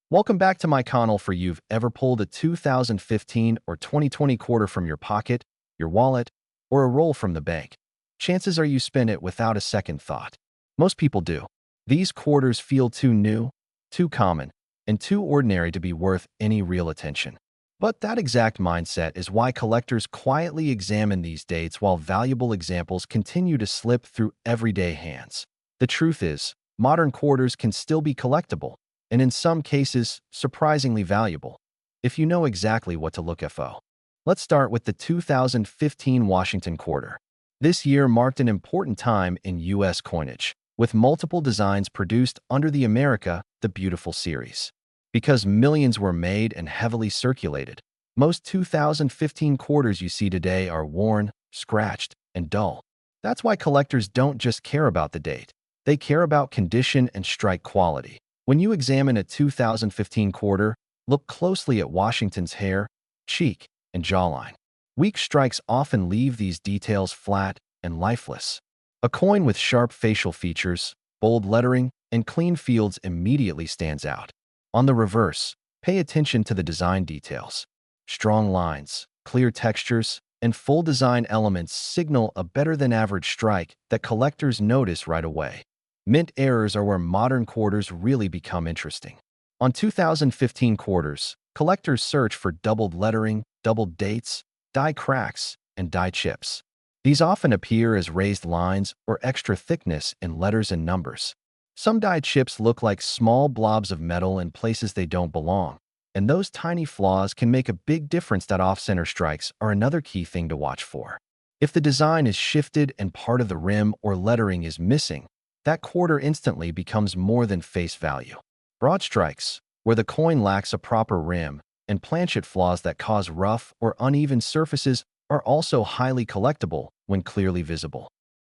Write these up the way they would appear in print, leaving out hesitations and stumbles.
Welcome back to my channel. For you've ever pulled a 2015 or 2020 quarter from your pocket, your wallet, or a roll from the bank. Chances are you spend it without a second thought. Most people do. These quarters feel too new, too common, and too ordinary to be worth any real attention. But that exact mindset is why collectors quietly examine these dates while valuable examples continue to slip through everyday hands. The truth is, modern quarters can still be collectible, and in some cases, surprisingly valuable, if you know exactly what to look for. Let's start with the 2015 Washington quarter. This year marked an important time in U.S. coinage, with multiple designs produced under the America the Beautiful series. Because millions were made and heavily circulated, most 2015 quarters you see today are worn, scratched, and dull. That's why collectors don't just care about the date. They care about condition and strike quality. When you examine a 2015 quarter, look closely at Washington's hair, cheek, and jawline. Weak strikes often leave these details flat and lifeless. A coin with sharp facial features, bold lettering, and clean fields immediately stands out. On the reverse, pay attention to the design details. Strong lines, clear textures, and full design elements signal a better-than-average strike that collectors notice right away. Mint errors are where modern quarters really become interesting. On 2015 quarters, collectors search for doubled lettering, doubled dates, die cracks, and die chips. These often appear as raised lines or extra thickness in letters and numbers. Some die chips look like small blobs of metal in places they don't belong, and those tiny flaws can make a big difference. That off-center strikes are another key thing to watch for. If the design is shifted and part of the rim or lettering is missing, that quarter instantly becomes more than face value. Broad strikes, where the coin lacks a proper rim, and planchet flaws that cause rough or uneven surfaces are also highly collectible when clearly visible.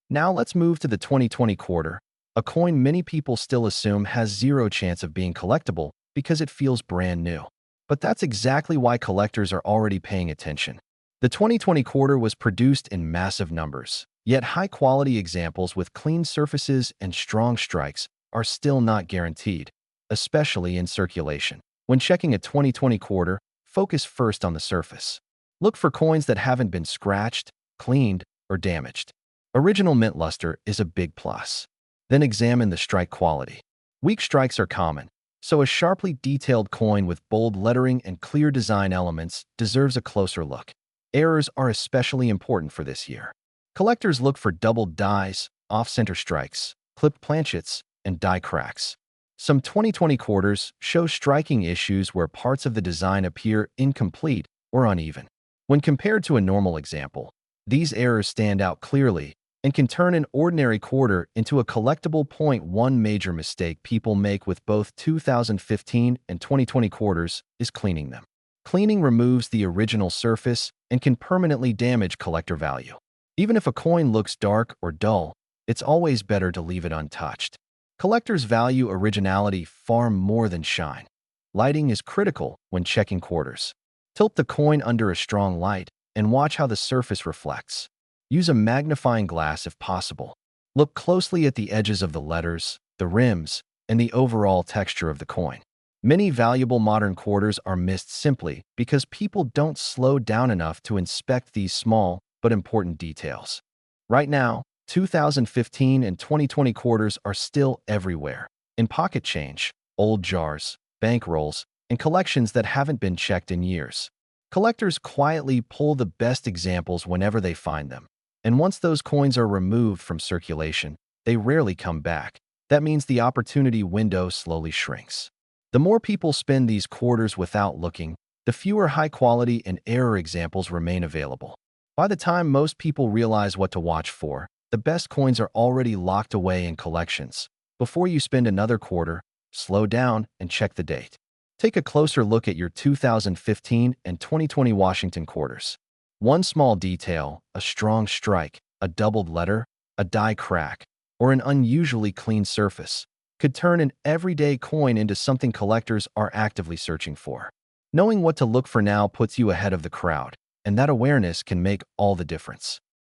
Now let's move to the 2020 quarter, a coin many people still assume has zero chance of being collectible because it feels brand new. But that's exactly why collectors are already paying attention. The 2020 quarter was produced in massive numbers, yet high-quality examples with clean surfaces and strong strikes are still not guaranteed, especially in circulation. When checking a 2020 quarter, focus first on the surface. Look for coins that haven't been scratched, cleaned, or damaged. Original mint luster is a big plus. Then examine the strike quality. Weak strikes are common, so a sharply detailed coin with bold lettering and clear design elements deserves a closer look. Errors are especially important for this year. Collectors look for doubled dies, off-center strikes, clipped planchets, and die cracks. Some 2020 quarters show striking issues where parts of the design appear incomplete or uneven. When compared to a normal example, these errors stand out clearly and can turn an ordinary quarter into a collectible. One major mistake people make with both 2015 and 2020 quarters is cleaning them. Cleaning removes the original surface and can permanently damage collector value. Even if a coin looks dark or dull, it's always better to leave it untouched. Collectors value originality far more than shine. Lighting is critical when checking quarters. Tilt the coin under a strong light and watch how the surface reflects. Use a magnifying glass if possible. Look closely at the edges of the letters, the rims, and the overall texture of the coin. Many valuable modern quarters are missed simply because people don't slow down enough to inspect these small but important details. Right now, 2015 and 2020 quarters are still everywhere, in pocket change, old jars, bankrolls, and collections that haven't been checked in years. Collectors quietly pull the best examples whenever they find them, and once those coins are removed from circulation, they rarely come back. That means the opportunity window slowly shrinks. The more people spend these quarters without looking, the fewer high-quality and error examples remain available. By the time most people realize what to watch for, the best coins are already locked away in collections. Before you spend another quarter, slow down and check the date. Take a closer look at your 2015 and 2020 Washington quarters. One small detail, a strong strike, a doubled letter, a die crack, or an unusually clean surface, could turn an everyday coin into something collectors are actively searching for. Knowing what to look for now puts you ahead of the crowd, and that awareness can make all the difference.